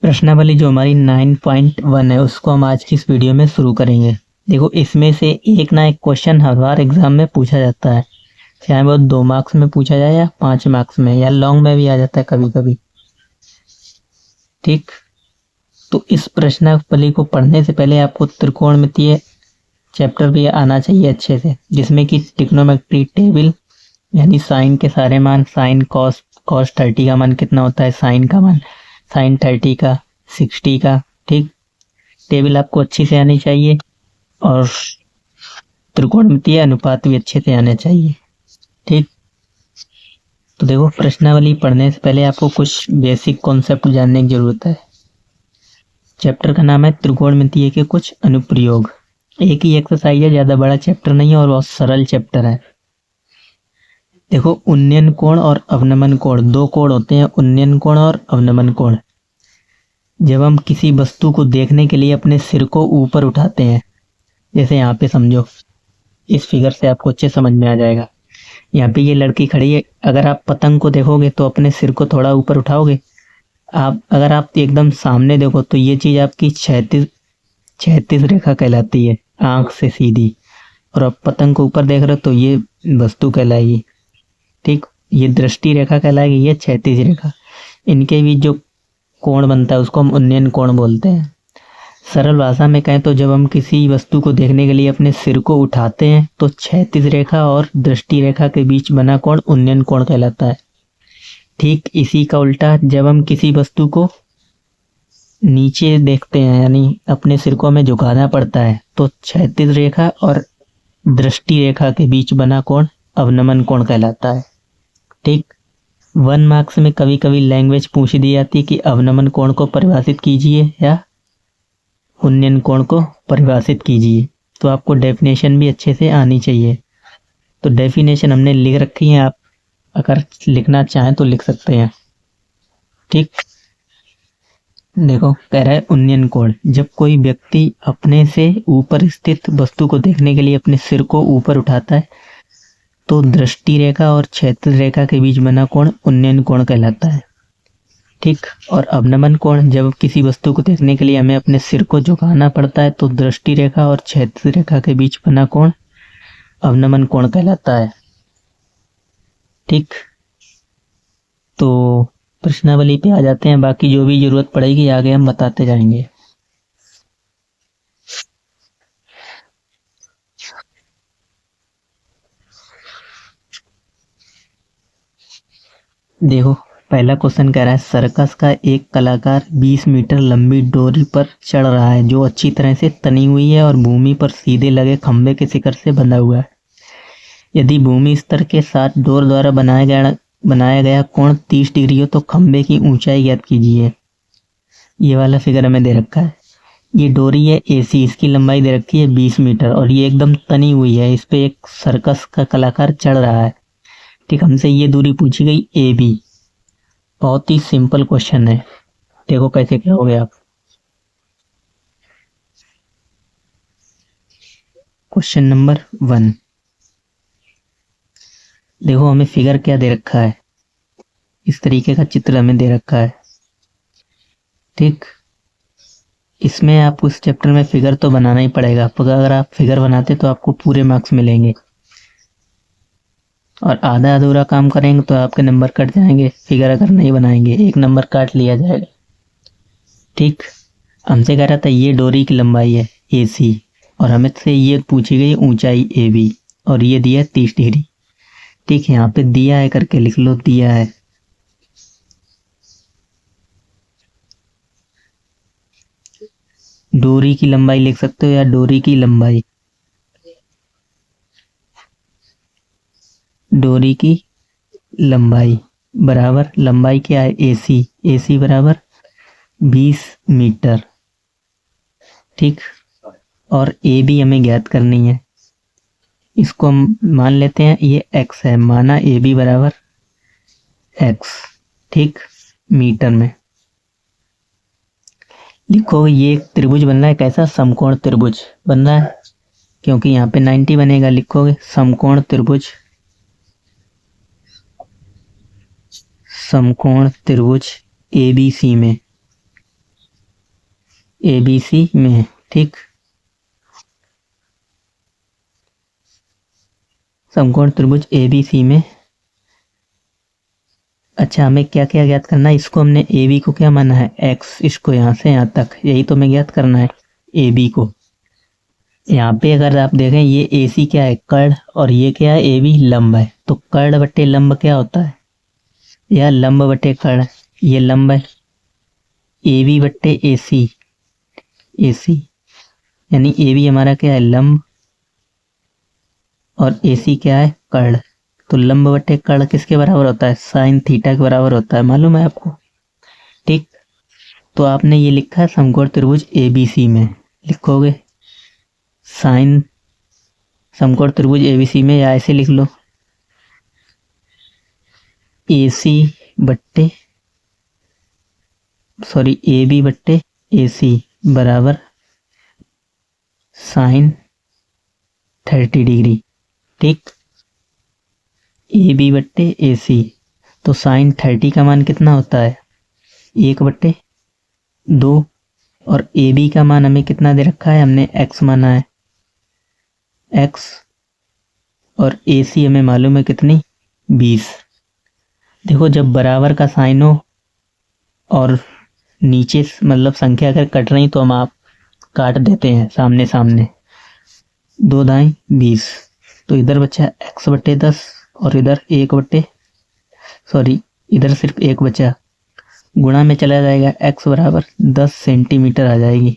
प्रश्नावली जो हमारी 9.1 है उसको हम आज की इस वीडियो में शुरू करेंगे। देखो, इसमें से एक ना एक क्वेश्चन हर बार एग्जाम में पूछा जाता है, चाहे वो 2 मार्क्स में पूछा जाए या 5 मार्क्स में या लॉन्ग में भी आ जाता है कभी कभी। ठीक, तो इस प्रश्नावली को पढ़ने से पहले आपको त्रिकोणमितीय चैप्टर भी आना चाहिए अच्छे से, जिसमें कि ट्रिग्नोमेट्री टेबल यानी साइन के सारे मान, साइन कॉस 30 का मान कितना होता है, साइन का मान, साइन 30 का, 60 का। ठीक, टेबल आपको अच्छी से आनी चाहिए और त्रिकोणमितीय अनुपात भी अच्छे से आने चाहिए। ठीक, तो देखो, प्रश्नावली पढ़ने से पहले आपको कुछ बेसिक कॉन्सेप्ट जानने की जरूरत है। चैप्टर का नाम है त्रिकोणमितीय के कुछ अनुप्रयोग। एक ही एक्सरसाइज है, ज्यादा बड़ा चैप्टर नहीं है और बहुत सरल चैप्टर है। देखो, उन्नयन कोण और अवनमन कोण, 2 कोण होते हैं, उन्नयन कोण और अवनमन कोण। जब हम किसी वस्तु को देखने के लिए अपने सिर को ऊपर उठाते हैं, जैसे यहाँ पे समझो, इस फिगर से आपको अच्छे समझ में आ जाएगा। यहाँ पे ये लड़की खड़ी है, अगर आप पतंग को देखोगे तो अपने सिर को थोड़ा ऊपर उठाओगे। अगर आप एकदम सामने देखो तो ये चीज आपकी क्षैतिज रेखा कहलाती है, आंख से सीधी। और आप पतंग को ऊपर देख रहे हो तो ये वस्तु कहलाएगी। ठीक, ये दृष्टि रेखा कहलाएगी, ये क्षैतिज रेखा। इनके बीच जो कोण बनता है उसको हम उन्नयन कोण बोलते हैं। सरल भाषा में कहें तो जब हम किसी वस्तु को देखने के लिए अपने सिर को उठाते हैं तो क्षैतिज रेखा और दृष्टि रेखा के बीच बना कोण उन्नयन कोण कहलाता है। ठीक इसी का उल्टा, जब हम किसी वस्तु को नीचे देखते हैं यानी अपने सिर को हमें झुकाना पड़ता है तो क्षैतिज रेखा और दृष्टि रेखा के बीच बना कोण अवनमन कोण कहलाता है। ठीक, 1 मार्क्स में कभी कभी लैंग्वेज पूछ दी जाती है कि अवनमन कोण को परिभाषित कीजिए या उन्नयन कोण को परिभाषित कीजिए, तो आपको डेफिनेशन भी अच्छे से आनी चाहिए। तो डेफिनेशन हमने लिख रखी है, आप अगर लिखना चाहें तो लिख सकते हैं। ठीक, देखो, कह रहा है उन्नयन कोण, जब कोई व्यक्ति अपने से ऊपर स्थित वस्तु को देखने के लिए अपने सिर को ऊपर उठाता है तो दृष्टि रेखा और क्षैतिज रेखा के बीच बना कोण उन्नयन कोण कहलाता है। ठीक, और अवनमन कोण, जब किसी वस्तु को देखने के लिए हमें अपने सिर को झुकाना पड़ता है तो दृष्टि रेखा और क्षैतिज रेखा के बीच बना कोण अवनमन कोण कहलाता है। ठीक, तो प्रश्नावली पे आ जाते हैं, बाकी जो भी जरूरत पड़ेगी आगे हम बताते जाएंगे। देखो, पहला क्वेश्चन कह रहा है सर्कस का एक कलाकार 20 मीटर लंबी डोरी पर चढ़ रहा है जो अच्छी तरह से तनी हुई है और भूमि पर सीधे लगे खंभे के शिखर से बंधा हुआ है। यदि भूमि स्तर के साथ डोर द्वारा बनाया गया कोण 30 डिग्री हो तो खंभे की ऊंचाई ज्ञात कीजिए। ये वाला फिगर हमें दे रखा है। ये डोरी है AC, इसकी लंबाई दे रखी है 20 मीटर और ये एकदम तनी हुई है, इस पे एक सर्कस का कलाकार चढ़ रहा है। ठीक, हमसे ये दूरी पूछी गई AB। बहुत ही सिंपल क्वेश्चन है, देखो कैसे करोगे आप। क्वेश्चन नंबर 1, देखो हमें फिगर क्या दे रखा है, इस तरीके का चित्र हमें दे रखा है। ठीक, इसमें आपको इस चैप्टर में फिगर तो बनाना ही पड़ेगा, अगर आप फिगर बनाते तो आपको पूरे मार्क्स मिलेंगे और आधा अधूरा काम करेंगे तो आपके नंबर कट जाएंगे। फिगर अगर नहीं बनाएंगे 1 नंबर काट लिया जाएगा। ठीक, हमसे कह रहा था ये डोरी की लंबाई है AC और हमें से ये पूछी गई ऊंचाई AB और ये दिया है 30 डिग्री। ठीक है, यहाँ पे दिया है करके लिख लो, दिया है। डोरी की लंबाई लिख सकते हो या डोरी की लंबाई, डोरी की लंबाई बराबर लंबाई क्या है AC बराबर 20 मीटर। ठीक, और AB हमें ज्ञात करनी है, इसको हम मान लेते हैं ये X है, माना AB बराबर X। ठीक, मीटर में लिखो, ये एक त्रिभुज बन रहा है, कैसा समकोण त्रिभुज बन रहा है, क्योंकि यहाँ पे 90 बनेगा, लिखोगे समकोण त्रिभुज, समकोण त्रिभुज ABC में ABC में, ठीक। समकोण त्रिभुज ABC में। अच्छा, हमें क्या क्या ज्ञात करना है? इसको हमने AB को क्या माना है? x, इसको यहाँ से यहाँ तक, यही तो हमें ज्ञात करना है AB को। यहाँ पे अगर आप देखें ये AC क्या है? कर्ण, और ये क्या है? AB लंब है। तो कर्ण बटे लंब क्या होता है? या लंब बटे कर्ण, ये लंब है। AB बटे AC, AC यानी AB हमारा क्या है? लंब, और AC क्या है? कर्ण। तो लंब बटे कर्ण किसके बराबर होता है? साइन थीटा के बराबर होता है, मालूम है आपको, ठीक। तो आपने ये लिखा है समकोण त्रिभुज ABC में, लिखोगे साइन समकोण त्रिभुज ABC में, या ऐसे लिख लो AB बट्टे AC बराबर साइन 30 डिग्री, ठीक। AB बट्टे AC, तो साइन 30 का मान कितना होता है? 1/2, और AB का मान हमें कितना दे रखा है? हमने x माना है, x, और AC हमें मालूम है कितनी? 20। देखो, जब बराबर का साइन हो और नीचे मतलब संख्या अगर कट रही तो हम आप काट देते हैं सामने सामने, 2 दाएं 20, तो इधर बचा x/10, और इधर इधर सिर्फ 1 बचा, गुणा में चला जाएगा, x बराबर 10 सेंटीमीटर आ जाएगी।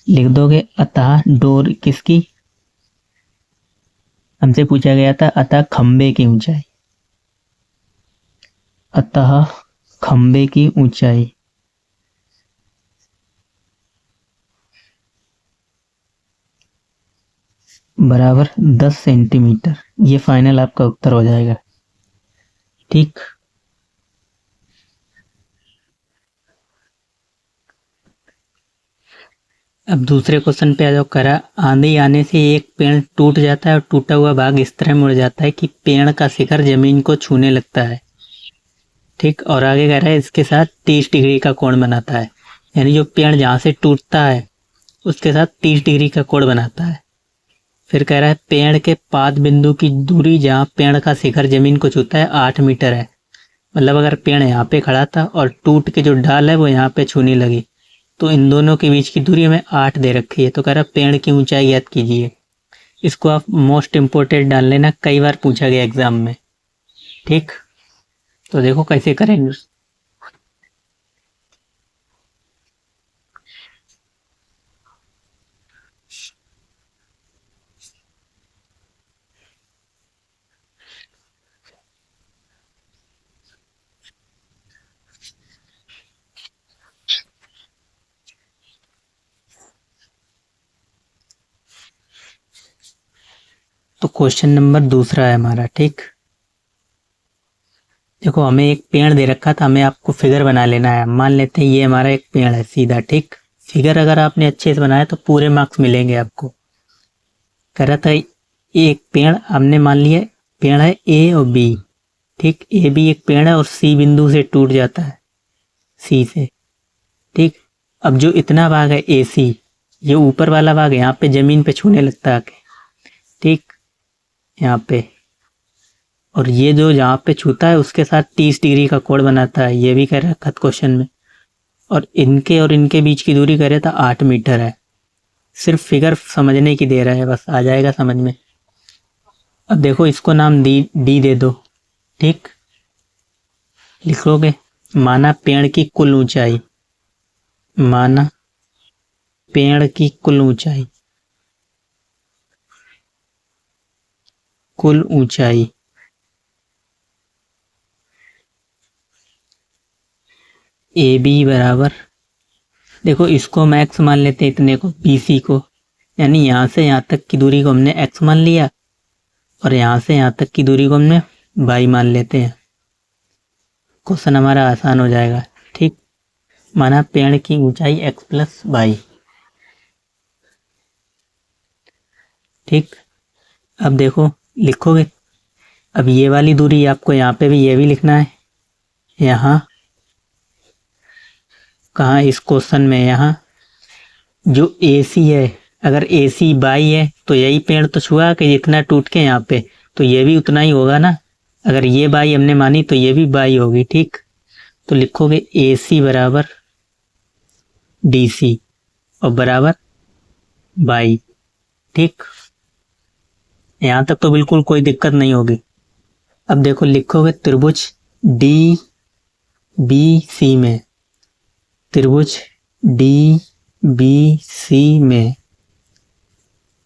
लिख दोगे अतः डोर किसकी? हमसे पूछा गया था अतः खंबे की ऊंचाई, अतः खंबे की ऊंचाई बराबर 10 सेंटीमीटर। ये फाइनल आपका उत्तर हो जाएगा, ठीक। अब दूसरे क्वेश्चन पे आ जाओ। करा आंधी आने से एक पेड़ टूट जाता है और टूटा हुआ भाग इस तरह मुड़ जाता है कि पेड़ का शिखर जमीन को छूने लगता है, ठीक। और आगे कह रहा है इसके साथ 30 डिग्री का कोण बनाता है, यानी जो पेड़ जहाँ से टूटता है उसके साथ 30 डिग्री का कोण बनाता है। फिर कह रहा है पेड़ के पाद बिंदु की दूरी जहाँ पेड़ का शिखर जमीन को छूता है 8 मीटर है। मतलब अगर पेड़ यहाँ पे खड़ा था और टूट के जो डाल है वो यहाँ पे छूने लगी, तो इन दोनों के बीच की दूरी हमें 8 दे रखी है। तो कह रहा है पेड़ की ऊंचाई ज्ञात कीजिए। इसको आप मोस्ट इम्पोर्टेंट डाल लेना, कई बार पूछा गया एग्जाम में, ठीक। तो देखो कैसे करेंगे। तो क्वेश्चन नंबर दूसरा है हमारा, ठीक। देखो, हमें एक पेड़ दे रखा था, हमें आपको फिगर बना लेना है। मान लेते हैं ये हमारा एक पेड़ है सीधा, ठीक। फिगर अगर आपने अच्छे से बनाया तो पूरे मार्क्स मिलेंगे आपको। कह रहा था एक पेड़ हमने मान लिया पेड़ है A और B, ठीक। A भी एक पेड़ है और C बिंदु से टूट जाता है, C से, ठीक। अब जो इतना भाग है AC, ये ऊपर वाला भाग यहाँ पे जमीन पे छूने लगता है, ठीक, यहाँ पे। और ये जो जहाँ पे छूता है उसके साथ 30 डिग्री का कोण बनाता है, ये भी कह रखा था क्वेश्चन में। और इनके बीच की दूरी कह रहा था 8 मीटर है। सिर्फ फिगर समझने की दे रहा है, बस आ जाएगा समझ में। अब देखो इसको नाम डी दे दो, ठीक। लिखोगे माना पेड़ की कुल ऊंचाई, माना पेड़ की कुल ऊंचाई, कुल ऊंचाई AB बराबर, देखो इसको हम x मान लेते हैं, इतने को BC को, यानी यहाँ से यहाँ तक की दूरी को हमने x मान लिया और यहाँ से यहाँ तक की दूरी को हमने y मान लेते हैं। क्वेश्चन हमारा आसान हो जाएगा, ठीक। माना पेड़ की ऊंचाई x प्लस y, ठीक। अब देखो लिखोगे, अब ये वाली दूरी आपको यहाँ पे भी ये भी लिखना है, यहाँ कहाँ इस क्वेश्चन में, यहाँ जो AC है, अगर AC बाई है तो यही पेड़ तो छुआ कि जितना टूट के यहाँ पे, तो ये भी उतना ही होगा ना। अगर ये बाई हमने मानी तो ये भी बाई होगी, ठीक। तो लिखोगे AC बराबर DC और बराबर बाई, ठीक। यहाँ तक तो बिल्कुल कोई दिक्कत नहीं होगी। अब देखो लिखोगे त्रिभुज DBC में, त्रिभुज DBC में,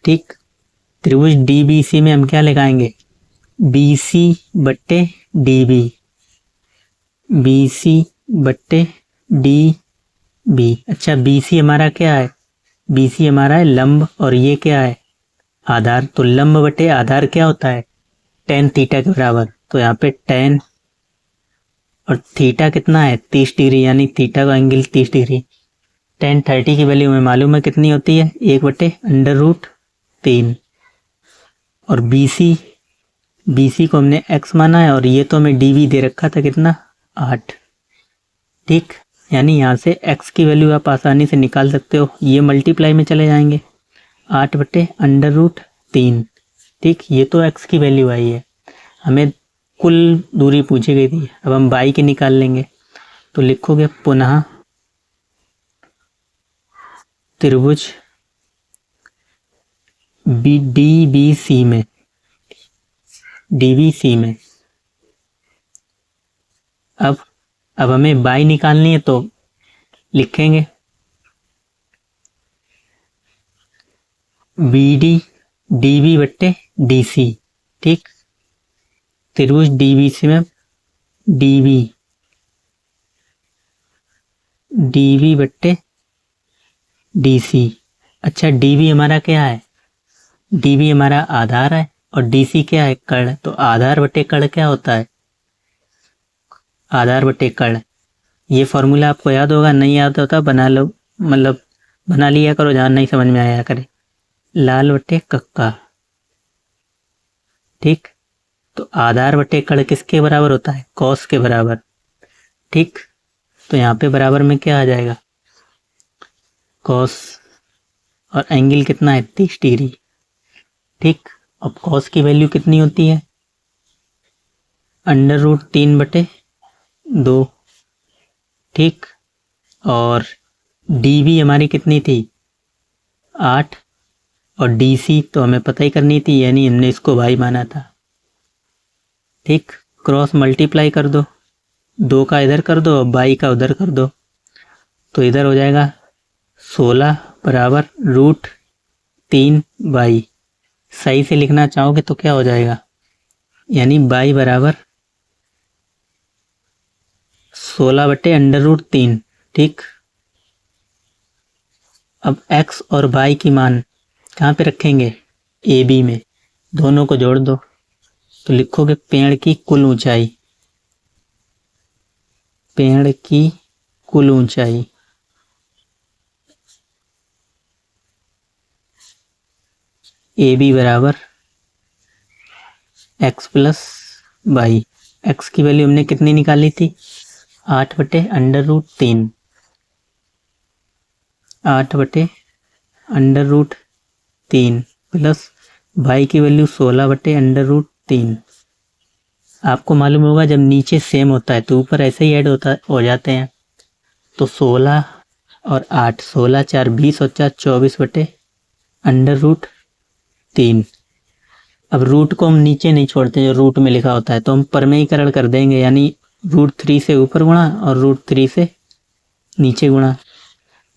ठीक। त्रिभुज DBC में हम क्या लगाएंगे, BC बट्टे DB, BC बट्टे DB। अच्छा BC हमारा क्या है, BC हमारा है लंब और ये क्या है आधार। तो लंब बटे आधार क्या होता है, tan थीटा के बराबर। तो यहाँ पे tan और थीटा कितना है 30 डिग्री, यानी थीटा का एंगल 30 डिग्री। tan 30 की वैल्यू हमें मालूम है कितनी होती है, 1/√3। और BC को हमने x माना है और ये तो हमें DB दे रखा था कितना 8, ठीक। यानी यहाँ से x की वैल्यू आप आसानी से निकाल सकते हो, ये मल्टीप्लाई में चले जाएंगे 8/√3, ठीक। ये तो x की वैल्यू आई है, हमें कुल दूरी पूछी गई थी। अब हम y की निकाल लेंगे। तो लिखोगे पुनः त्रिभुज DBC में, DBC में अब हमें y निकालनी है तो लिखेंगे BD DB बट्टे DC, ठीक। त्रिभुज DBC में DB बट्टे DC। अच्छा DB हमारा क्या है, DB हमारा आधार है और DC क्या है कर्ण। तो आधार बटे कर्ण क्या होता है, आधार बटे कर्ण। ये फॉर्मूला आपको याद होगा, नहीं याद होता बना लो, मतलब बना लिया करो जहाँ नहीं समझ में आया करे। लाल बटे कक्का, ठीक। तो आधार बटे कर्ण किसके बराबर होता है, कॉस के बराबर, ठीक। तो यहाँ पे बराबर में क्या आ जाएगा, कॉस, और एंगल कितना है 30 डिग्री, ठीक। अब कॉस की वैल्यू कितनी होती है, √3/2, ठीक। और DB हमारी कितनी थी 8, और DC तो हमें पता ही करनी थी, यानी हमने इसको y माना था, ठीक। क्रॉस मल्टीप्लाई कर दो, 2 का इधर कर दो और y का उधर कर दो, तो इधर हो जाएगा 16 बराबर √3y। सही से लिखना चाहोगे तो क्या हो जाएगा, यानी y बराबर 16/√3, ठीक। अब x और y की मान कहाँ पे रखेंगे, AB में, दोनों को जोड़ दो। तो लिखोगे पेड़ की कुल ऊंचाई, पेड़ की कुल ऊंचाई AB बराबर x प्लस y। x की वैल्यू हमने कितनी निकाली थी 8/√3, 8/√3 प्लस y की वैल्यू 16/√3। आपको मालूम होगा जब नीचे सेम होता है तो ऊपर ऐसे ही ऐड हो जाते हैं। तो 16 और 8, 16 4 20 और 4 24/√3। अब रूट को हम नीचे नहीं छोड़ते जो रूट में लिखा होता है, तो हम परमेयीकरण कर देंगे, यानी √3 से ऊपर गुणा और √3 से नीचे गुणा।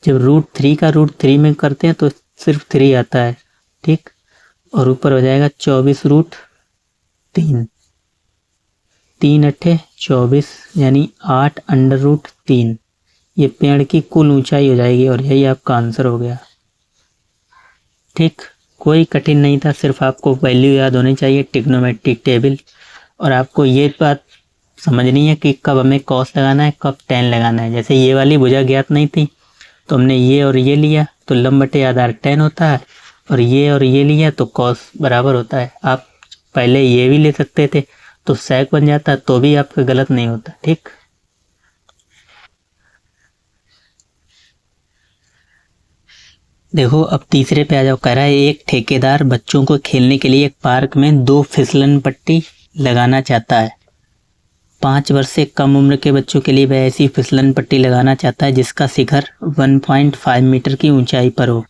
जब √3 का √3 में करते हैं तो सिर्फ 3 आता है, ठीक। और ऊपर हो जाएगा 24√3, 3 अट्ठे 24, यानी 8/√3। ये पेड़ की कुल ऊंचाई हो जाएगी और यही आपका आंसर हो गया, ठीक। कोई कठिन नहीं था, सिर्फ आपको वैल्यू याद होनी चाहिए, ट्रिग्नोमेट्रिक टेबल। और आपको ये बात समझनी है कि कब हमें कॉस लगाना है, कब tan लगाना है। जैसे ये वाली भुजा ज्ञात नहीं थी तो हमने ये और ये लिया तो लंब बटे आधार tan होता है, और ये लिया तो कॉस बराबर होता है। आप पहले ये भी ले सकते थे तो sec बन जाता, तो भी आपका गलत नहीं होता, ठीक। देखो अब तीसरे पे आ जाओ। कह रहा है एक ठेकेदार बच्चों को खेलने के लिए एक पार्क में 2 फिसलन पट्टी लगाना चाहता है। 5 वर्ष से कम उम्र के बच्चों के लिए वह ऐसी फिसलन पट्टी लगाना चाहता है जिसका शिखर 1.5 मीटर की ऊंचाई पर हो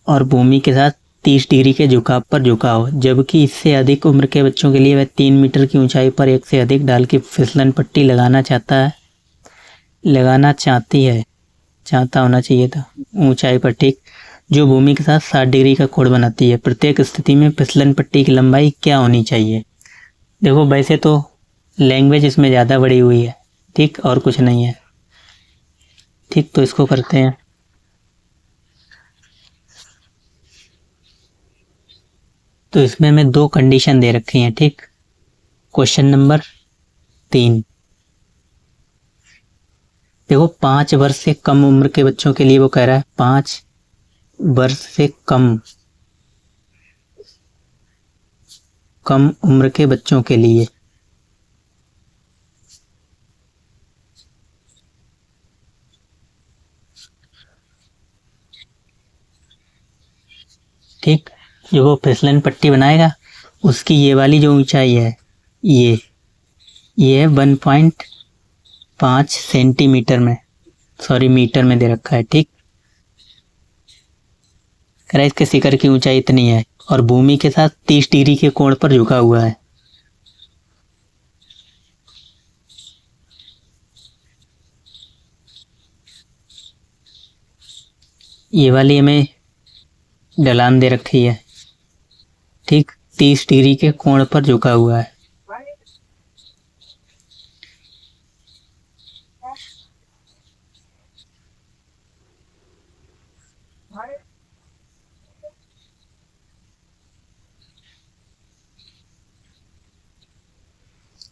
और भूमि के साथ 30 डिग्री के झुकाव पर झुका हो, जबकि इससे अधिक उम्र के बच्चों के लिए वह 3 मीटर की ऊंचाई पर एक से अधिक ढाल की फिसलन पट्टी लगाना चाहता होना चाहिए था ऊंचाई पर, ठीक, जो भूमि के साथ 60 डिग्री का कोण बनाती है। प्रत्येक स्थिति में फिसलन पट्टी की लंबाई क्या होनी चाहिए? देखो वैसे तो लैंग्वेज इसमें ज़्यादा बड़ी हुई है, ठीक, और कुछ नहीं है, ठीक। तो इसको करते हैं। तो इसमें हमें 2 कंडीशन दे रखी हैं, ठीक। क्वेश्चन नंबर 3, देखो 5 वर्ष से कम उम्र के बच्चों के लिए वो कह रहा है 5 वर्ष से कम उम्र के बच्चों के लिए ठीक, जो वो फिसलन पट्टी बनाएगा उसकी ये वाली जो ऊंचाई है ये है 1.5 सेंटीमीटर में, सॉरी मीटर में दे रखा है, ठीक। कह रहा है इसके शिखर की ऊंचाई इतनी है और भूमि के साथ 30 डिग्री के कोण पर झुका हुआ है। ये वाली हमें ढलान दे रखी है, ठीक, 30 डिग्री के कोण पर झुका हुआ है।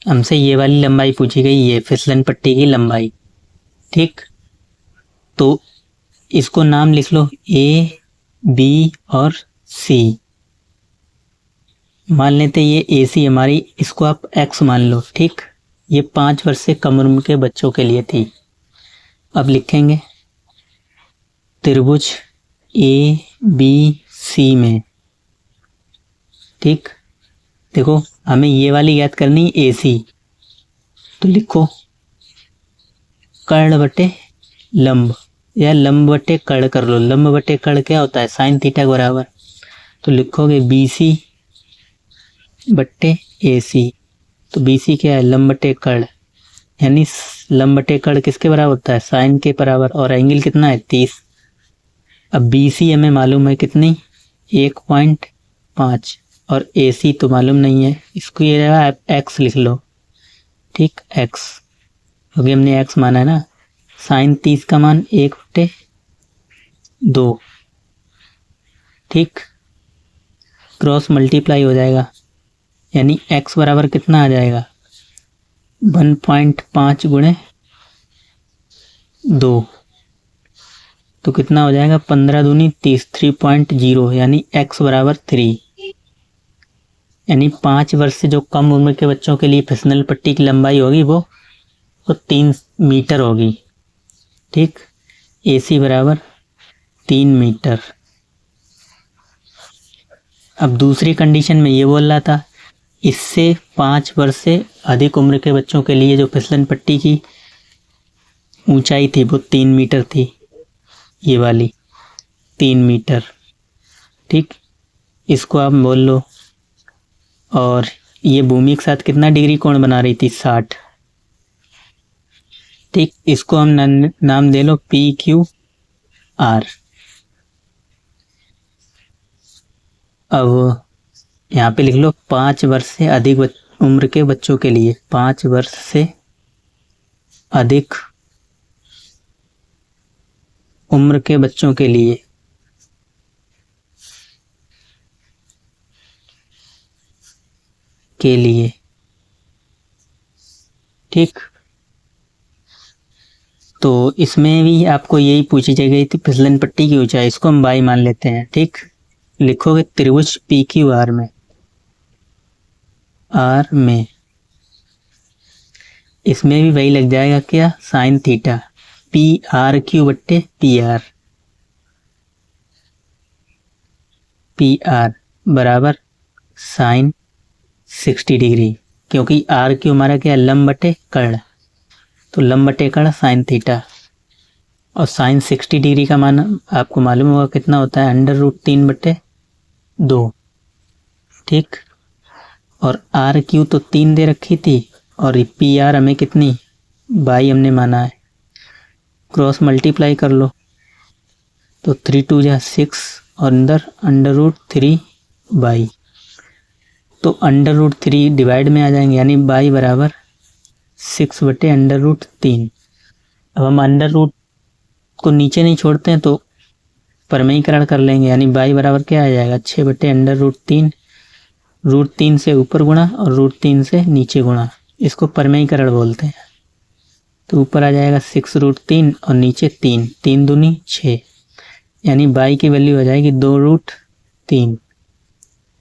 हमसे ये वाली लंबाई पूछी गई, ये फिसलन पट्टी की लंबाई, ठीक। तो इसको नाम लिख लो ए, बी और सी। मान लेते ये ए सी हमारी, इसको आप एक्स मान लो, ठीक। ये 5 वर्ष से कम उम्र के बच्चों के लिए थी। अब लिखेंगे त्रिभुज ए बी सी में, ठीक। देखो हमें ये वाली याद करनी ए सी, तो लिखो कर्ण बटे लंब या लंब बटे कर्ण कर लो। लंब बटे कर्ण क्या होता है? साइन थीटा के बराबर। तो लिखोगे बी सी बट्टे ए सी। तो बी सी क्या है? लंब बटे कर्ण, यानी लंब बटे कर्ण किसके बराबर होता है? साइन के बराबर। और एंगल कितना है? 30। अब बी सी हमें मालूम है कितनी? 1.5 और ए सी तो मालूम नहीं है, इसको ये एक्स लिख लो, ठीक, एक्स, क्योंकि हमने एक्स माना है ना। साइन 30 का मान 1/2, ठीक, क्रॉस मल्टीप्लाई हो जाएगा, यानी x बराबर कितना आ जाएगा? 1.5 गुणे 2, तो कितना हो जाएगा? 15 दूनी 30, 3.0, यानी x बराबर 3। यानी 5 वर्ष से जो कम उम्र के बच्चों के लिए फिसलन पट्टी की लंबाई होगी वो 3 मीटर होगी, ठीक। AC बराबर 3 मीटर। अब दूसरी कंडीशन में ये बोल रहा था, इससे 5 वर्ष से अधिक उम्र के बच्चों के लिए जो फिसलन पट्टी की ऊंचाई थी वो 3 मीटर थी, ये वाली 3 मीटर, ठीक। इसको आप बोल लो। और ये भूमि के साथ कितना डिग्री कोण बना रही थी? 60, ठीक। इसको हम नाम दे लो PQR। अब यहाँ पे लिख लो 5 वर्ष से अधिक उम्र के बच्चों के लिए, 5 वर्ष से अधिक उम्र के बच्चों के लिए ठीक। तो इसमें भी आपको यही पूछी गई थी फिसलन पट्टी की ऊंचाई, इसको हम बाई मान लेते हैं, ठीक। लिखोगे त्रिभुज PQR में, आर में, इसमें भी वही लग जाएगा क्या? साइन थीटा, PRQ बट्टे PR, पी आर बराबर साइन 60 डिग्री, क्योंकि आर क्यू हमारा क्या है, लंब बटे कर्ण, तो लंब बटे कर्ण साइन थीटा, और साइन 60 डिग्री का मान आपको मालूम होगा कितना होता है, √3/2। ठीक, और आर क्यू तो 3 दे रखी थी, और पी आर हमें कितनी, बाई हमने माना है, क्रॉस मल्टीप्लाई कर लो, तो 3 2 जा 6 और अंदर √3/, तो √3 डिवाइड में आ जाएंगे, यानी बाई बराबर 6/√3। अब हम अंडर रूट को नीचे नहीं छोड़ते हैं तो परमेयीकरण कर लेंगे, यानी बाई बराबर क्या आ जाएगा, 6/√3, √3 से ऊपर गुणा और √3 से नीचे गुणा, इसको परमेयीकरण बोलते हैं। तो ऊपर आ जाएगा 6√3 और नीचे 3, 3 दूनी 6, यानी बाई की वैल्यू आ जाएगी 2√3।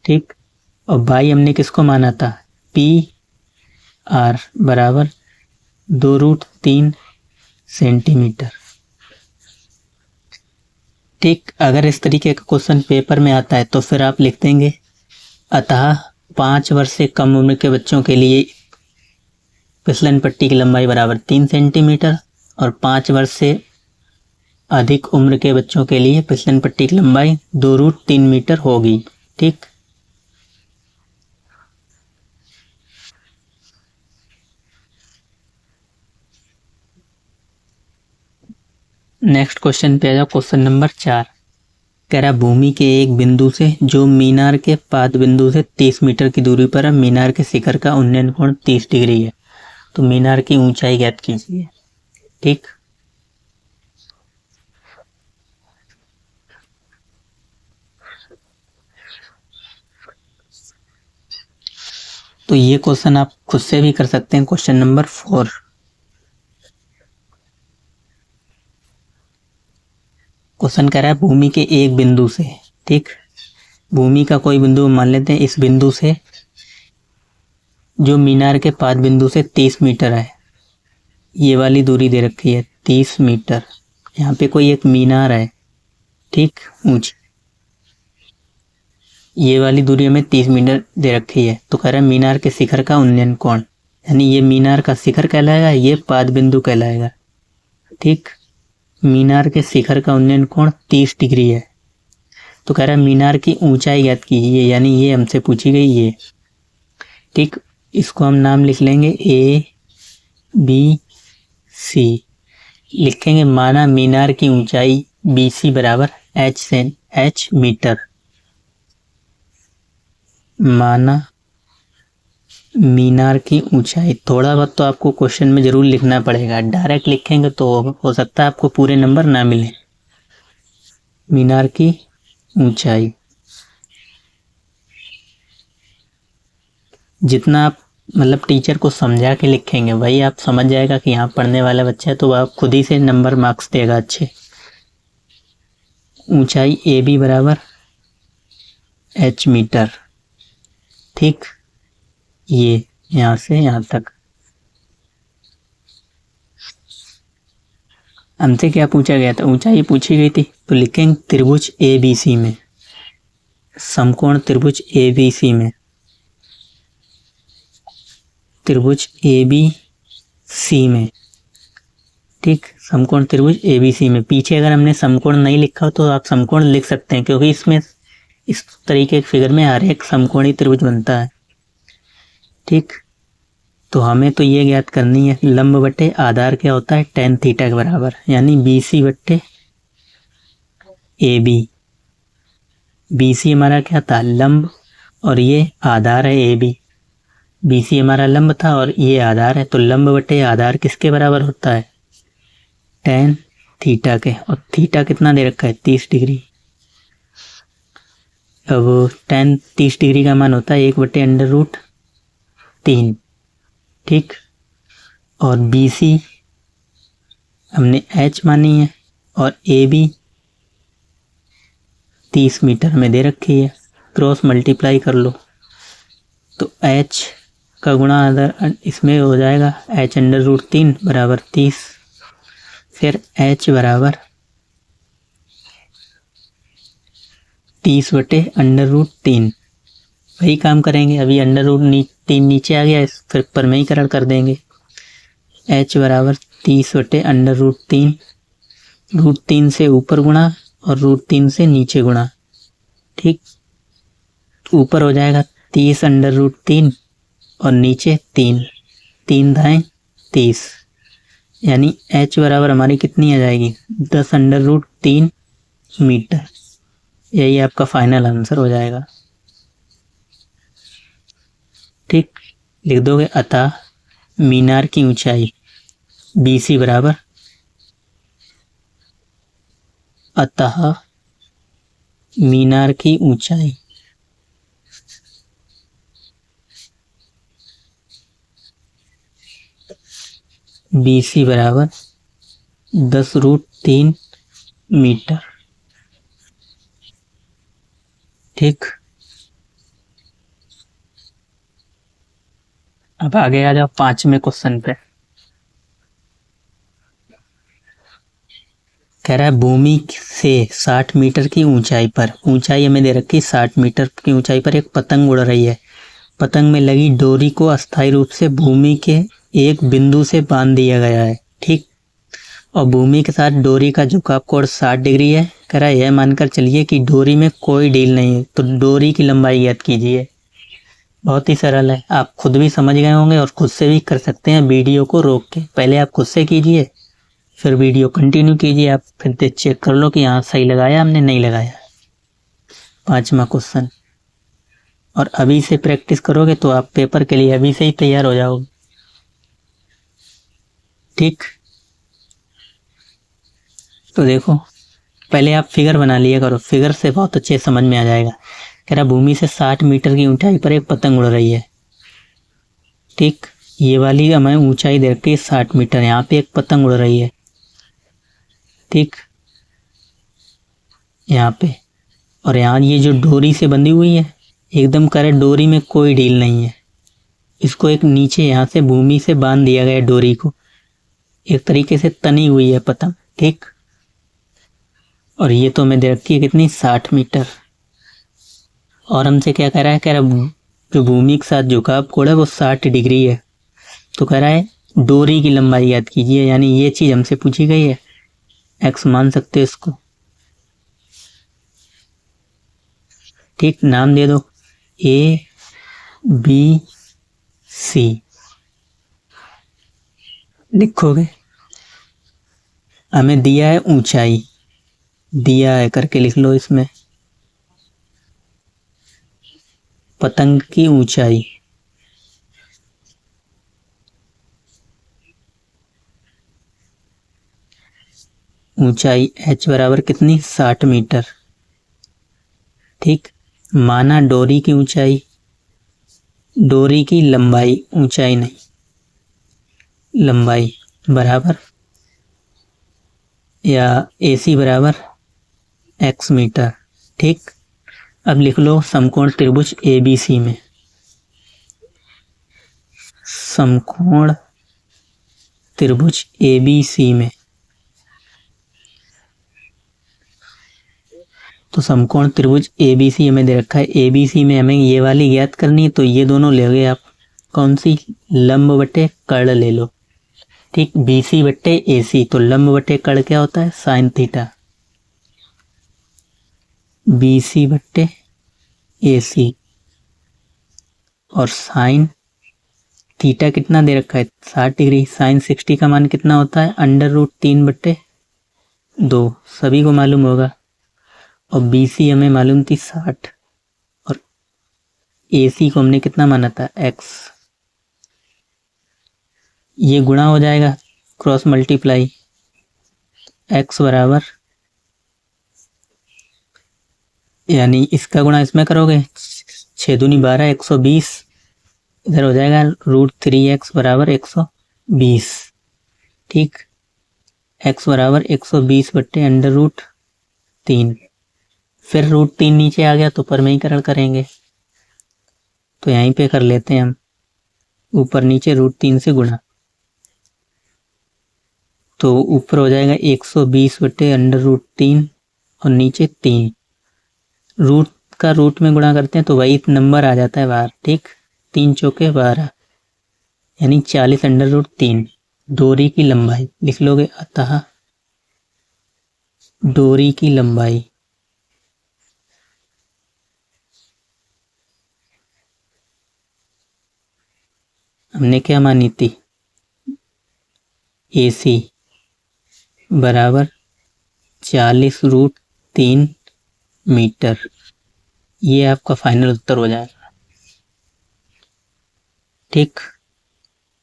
ठीक, और बाई हमने किसको माना था, पी आर बराबर 2√3 सेंटीमीटर। ठीक, अगर इस तरीके का क्वेश्चन पेपर में आता है तो फिर आप लिख देंगे, अतः 5 वर्ष से कम उम्र के बच्चों के लिए फिसलन पट्टी की लंबाई बराबर 3 सेंटीमीटर और 5 वर्ष से अधिक उम्र के बच्चों के लिए फिसलन पट्टी की लंबाई 2√3 मीटर होगी। ठीक, नेक्स्ट क्वेश्चन पे आ जाओ, क्वेश्चन नंबर 4। कह रहा भूमि के एक बिंदु से जो मीनार के पाद बिंदु से 30 मीटर की दूरी पर है, मीनार के शिखर का उन्नयन कोण 30 डिग्री है, तो मीनार की ऊंचाई ज्ञात कीजिए। ठीक, तो ये क्वेश्चन आप खुद से भी कर सकते हैं। क्वेश्चन नंबर 4, क्वेश्चन कह रहा है भूमि के एक बिंदु से, ठीक, भूमि का कोई बिंदु मान लेते हैं, इस बिंदु से जो मीनार के पाद बिंदु से 30 मीटर है, ये वाली दूरी दे रखी है 30 मीटर, यहाँ पे कोई एक मीनार है, ठीक, ऊंची, ये वाली दूरी हमें 30 मीटर दे रखी है, तो कह रहा है मीनार के शिखर का उन्नयन कोण, यानी ये मीनार का शिखर कहलाएगा, ये पाद बिंदु कहलाएगा। ठीक, मीनार के शिखर का उन्नयन कोण 30 डिग्री है, तो कह रहा है मीनार की ऊंचाई ज्ञात कीजिए, यानी ये हमसे पूछी गई ये। ठीक, इसको हम नाम लिख लेंगे ए बी सी, लिखेंगे माना मीनार की ऊंचाई BC बराबर h मीटर, माना मीनार की ऊंचाई। थोड़ा बहुत तो आपको क्वेश्चन में जरूर लिखना पड़ेगा, डायरेक्ट लिखेंगे तो हो सकता है आपको पूरे नंबर ना मिले। मीनार की ऊंचाई, जितना आप मतलब टीचर को समझा के लिखेंगे वही आप समझ जाएगा कि यहाँ पढ़ने वाला बच्चा है, तो आप खुद ही से नंबर मार्क्स देगा अच्छे। ऊंचाई AB बराबर h मीटर। ठीक, ये यहाँ से यहाँ तक। हमसे क्या पूछा गया था, ऊंचाई पूछी गई थी, तो लिखेंगे त्रिभुज ABC में, समकोण त्रिभुज ABC में, त्रिभुज ABC में। ठीक, समकोण त्रिभुज ABC में। पीछे अगर हमने समकोण नहीं लिखा हो तो आप समकोण लिख सकते हैं, क्योंकि इसमें इस तरीके के फिगर में हर एक समकोणी त्रिभुज बनता है। ठीक, तो हमें तो ये ज्ञात करनी है लंब बटे आधार क्या होता है, tan थीटा के बराबर, यानी BC बटे AB। BC हमारा क्या था, लंब, और ये आधार है AB। BC हमारा लंब था और ये आधार है, तो लंब बटे आधार किसके बराबर होता है, tan थीटा के, और थीटा कितना दे रखा है 30 डिग्री। अब tan 30 डिग्री का मान होता है 1/√3। ठीक, और BC हमने h मानी है और AB 30 मीटर में दे रखी है, क्रॉस मल्टीप्लाई कर लो, तो h का गुणा आधार इसमें हो जाएगा h√3 बराबर 30, फिर h बराबर 30/√3। वही काम करेंगे, अभी √3 नीचे आ गया, फिर परमेयीकरण कर देंगे। h बराबर 30/√3, √3 से ऊपर गुणा और √3 से नीचे गुणा। ठीक, ऊपर हो जाएगा 30/√3 और नीचे 3, 3 दाएं 30, यानी h बराबर हमारी कितनी आ जाएगी 10/√3 मीटर। यही आपका फाइनल आंसर हो जाएगा। ठीक, लिख दोगे अतः मीनार की ऊंचाई BC बराबर, अतः मीनार की ऊंचाई BC बराबर 10√3 मीटर। ठीक, अब आगे आ जाओ 5वें क्वेश्चन पे। कह रहा है भूमि से 60 मीटर की ऊंचाई पर, ऊंचाई हमें दे रखी 60 मीटर की ऊंचाई पर एक पतंग उड़ रही है। पतंग में लगी डोरी को अस्थायी रूप से भूमि के एक बिंदु से बांध दिया गया है। ठीक, और भूमि के साथ डोरी का झुकाव कोण 60 डिग्री है। कह रहा है यह मानकर चलिए कि डोरी में कोई ढील नहीं है, तो डोरी की लंबाई ज्ञात कीजिए। बहुत ही सरल है, आप खुद भी समझ गए होंगे और खुद से भी कर सकते हैं वीडियो को रोक के। पहले आप खुद से कीजिए, फिर वीडियो कंटिन्यू कीजिए, आप फिर चेक कर लो कि यहाँ सही लगाया हमने नहीं लगाया। 5वां क्वेश्चन, और अभी से प्रैक्टिस करोगे तो आप पेपर के लिए अभी से ही तैयार हो जाओगे। ठीक, तो देखो पहले आप फिगर बना लिया करो, फिगर से बहुत अच्छे समझ में आ जाएगा। कह रहा भूमि से 60 मीटर की ऊंचाई पर एक पतंग उड़ रही है। ठीक, ये वाली हमें ऊंचाई दे रखी है 60 मीटर, यहाँ पे एक पतंग उड़ रही है। ठीक, यहाँ पे, और यहाँ ये जो डोरी से बंधी हुई है एकदम करे, डोरी में कोई ढील नहीं है। इसको एक नीचे यहाँ से भूमि से बांध दिया गया डोरी को, एक तरीके से तनी हुई है पतंग। ठीक, और ये तो हमें दे रखी है कितनी 60 मीटर। और हमसे क्या कह रहा है, कह रहा जो भूमि के साथ झुकाव कोण है वो 60 डिग्री है। तो कह रहा है डोरी की लंबाई याद कीजिए, यानी ये चीज हमसे पूछी गई है, एक्स मान सकते हो इसको। ठीक, नाम दे दो ABC, लिखोगे। हमें दिया है ऊंचाई, दिया है करके लिख लो इसमें, पतंग की ऊंचाई h बराबर कितनी 60 मीटर। ठीक, माना डोरी की ऊंचाई, डोरी की लंबाई, ऊंचाई नहीं, लंबाई बराबर, या AC बराबर x मीटर। ठीक, अब लिख लो समकोण त्रिभुज ABC में, समकोण त्रिभुज ABC में, तो समकोण त्रिभुज ABC हमें दे रखा है। ABC में हमें ये वाली ज्ञात करनी है, तो ये दोनों लोगे आप, कौन सी, लंब बटे कर्ण ले लो। ठीक, BC बटे AC, तो लंब बटे कर्ण क्या होता है साइन थीटा, BC बटे AC, और साइन थीटा कितना दे रखा है 60 डिग्री, साइन 60 का मान कितना होता है √3/2, सभी को मालूम होगा। और BC हमें मालूम थी 60, और AC को हमने कितना माना था x। ये गुणा हो जाएगा, क्रॉस मल्टीप्लाई, x बराबर, यानी इसका गुणा इसमें करोगे 6 दूनी 12, 120, इधर हो जाएगा √3x बराबर 120। ठीक, x बराबर 120/√3, फिर √3 नीचे आ गया तो परमेयीकरण करेंगे, तो यहीं पे कर लेते हैं हम, ऊपर नीचे √3 से गुणा, तो ऊपर हो जाएगा 120/√3 और नीचे 3, रूट का रूट में गुणा करते हैं तो वही नंबर आ जाता है बाहर, ठीक। 3 चौके 12 यानी 40√3। डोरी की लंबाई लिख लोगे, अतः डोरी की लंबाई हमने क्या मानी थी, AC बराबर 40√3 मीटर। ये आपका फाइनल उत्तर हो जाएगा, ठीक।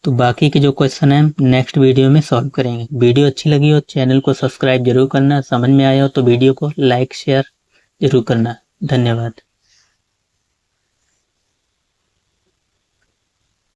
तो बाकी के जो क्वेश्चन हैं नेक्स्ट वीडियो में सॉल्व करेंगे। वीडियो अच्छी लगी हो चैनल को सब्सक्राइब जरूर करना, समझ में आया हो तो वीडियो को लाइक शेयर जरूर करना। धन्यवाद।